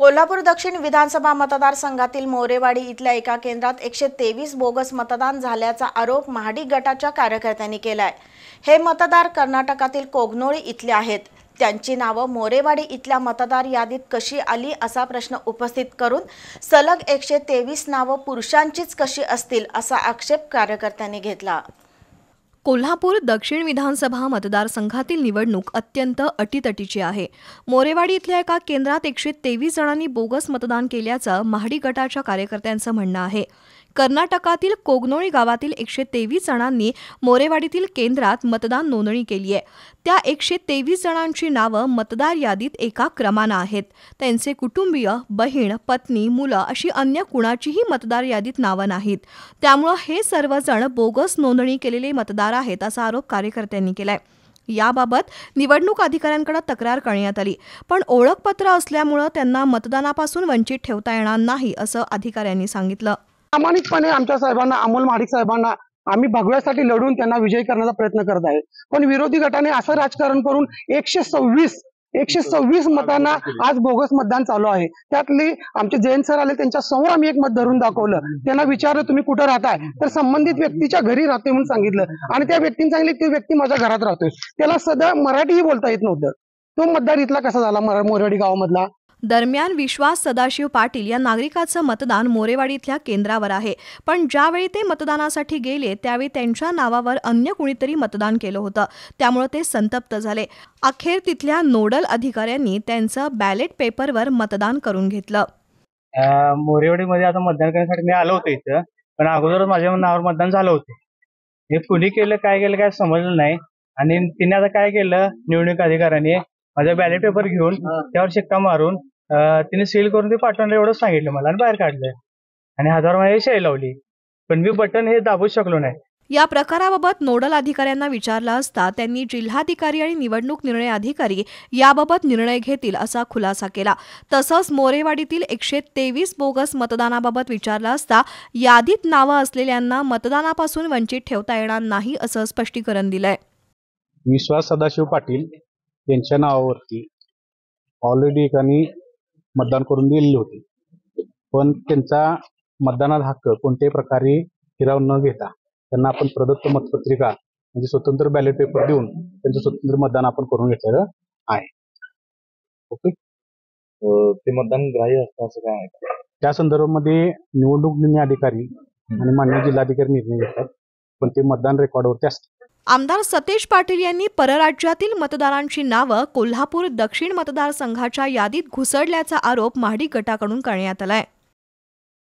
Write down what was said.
कोल्हापूर दक्षिण विधानसभा मतदारसंघातील मोरेवाडी इथल्या एका केंद्रात 123 बोगस मतदान झाल्याचा आरोप महाडिक गटाच्या कार्यकर्त्यांनी केलाय। हे मतदार कर्नाटकातील कोगनोळी इथले आहेत। त्यांची नावं मोरेवाडी इथल्या मतदार यादीत कशी आली असा प्रश्न उपस्थित करून सलग 123 नावं पुरुषांचीच कशी असतील असा आक्षेप कार्यकर्त्यांनी घेतला। कोल्हापूर दक्षिण विधानसभा मतदारसंघातील निवडणूक अत्यंत अटीतटीची आहे। मोरेवाडी इथल्या एका केंद्रात 123 जणांनी बोगस मतदान केल्याचं महाडिक गटाच्या कार्यकर्त्यांचं म्हणणं आहे। कर्नाटकातील कोगनोळी गावातील 123 जणांनी मोरेवाडीतील केंद्रात मतदान नोंदणी केली आहे। त्या 123 जणांची नावं मतदार यादीत एका क्रमानं आहेत। त्यांचे कुटुंबीय, बहीण, पत्नी, मुलं अशी अन्य कुणाचीही मतदार यादीत नावं नाहीत। त्यामुळे हे सर्वजण बोगस नोंदणी केलेले मतदार आहेत असा आरोप कार्यकर्त्यांनी केलाय। याबाबत निवडणूक अधिकाऱ्यांकडे तक्रार करण्यात आली, पण ओळखपत्र असल्यामुळे त्यांना मतदानापासून वंचित ठेवता येणार नाही असं अधिकाऱ्यांनी सांगितलं। प्रामाणिकपणे आमच्या साहेबांना, अमोल महाडिक साहेबांना आम्ही भगव्यासाठी लढून त्यांना विजयी करण्याचा प्रयत्न करत आहे। पण विरोधी गटाने असं राजकारण करून 126 मतांना आज बोगस मतदान चालू आहे। त्यातली आमचे जयंत सर आले, त्यांच्या समोर आम्ही एक मत धरून दाखवलं। त्यांना विचारलं तुम्ही कुठं राहताय, तर संबंधित व्यक्तीच्या घरी राहतोय म्हणून सांगितलं आणि त्या व्यक्तीने सांगितलं ती व्यक्ती माझ्या घरात राहतोय। त्याला सध्या मराठीही बोलता येत नव्हतं। तो मतदार इथला कसा झाला मोरेवाडी गावामधला? दरम्यान विश्वास सदाशिव पाटील या नागरिकाचं मतदान मोरेवाडी इथल्या केंद्रावर आहे, पण ज्यावेळी ते मतदानासाठी गेले त्यावेळी त्यांच्या नावावर अन्य कुणीतरी मतदान केलं होतं, त्यामुळे ते संतप्त झाले। अखेर तिथल्या नोडल अधिकाऱ्यांनी त्यांचं बॅलेट पेपरवर मतदान करून घेतलं। मोरेवाडीमध्ये आता मतदान करण्यासाठी मी आलो होतो इथं, पण अगोदरच माझ्या नावावर मतदान झालं होतं। हे कुणी केलं काय समजलं नाही आणि तिने आता काय केलं, निवडणूक अधिकाऱ्याने माझा बॅलेट पेपर घेऊन त्यावर शिक्का मारून तिने सील करून ते पाठवणार एवढं सांगितलं मला आणि बाहेर काढलं आणि हातावर माझी शाई लावली, पण मी बटन हे दाबूच शकलो नाही। या प्रकाराबाबत नोडल अधिकाऱ्यांना विचारलं असता त्यांनी जिल्हाधिकारी आणि निवडणूक निर्णय अधिकारी याबाबत निर्णय घेतील असा खुलासा केला। तसंच मोरेवाडीतील 123 बोगस मतदानाबाबत विचारलं असता यादीत नावं असलेल्यांना मतदानापासून वंचित ठेवता येणार नाही असं स्पष्टीकरण दिलंय। विश्वास सदाशिव पाटील यांच्या नावावरती ऑलरेडी एकाने मतदान करून दिलेले होते, पण त्यांचा मतदानाचा हक्क कोणत्याही प्रकारे हिरावून न घेता त्यांना आपण प्रदत्त मतपत्रिका म्हणजे स्वतंत्र बॅलेट पेपर देऊन त्यांचं स्वतंत्र मतदान आपण करून घेतलेलं आहे। ओके, ते मतदान ग्राह्य असतं असं काय आहे? त्या संदर्भामध्ये निवडणूक निर्णय अधिकारी आणि माननीय जिल्हाधिकारी निर्णय घेतात, पण ते मतदान रेकॉर्डवरती असतं। आमदार सतेज पाटील यांनी परराज्यातील मतदारांची नावं कोल्हापूर दक्षिण मतदारसंघाच्या यादीत घुसडल्याचा आरोप महाडिक गटाकडून करण्यात आलाय।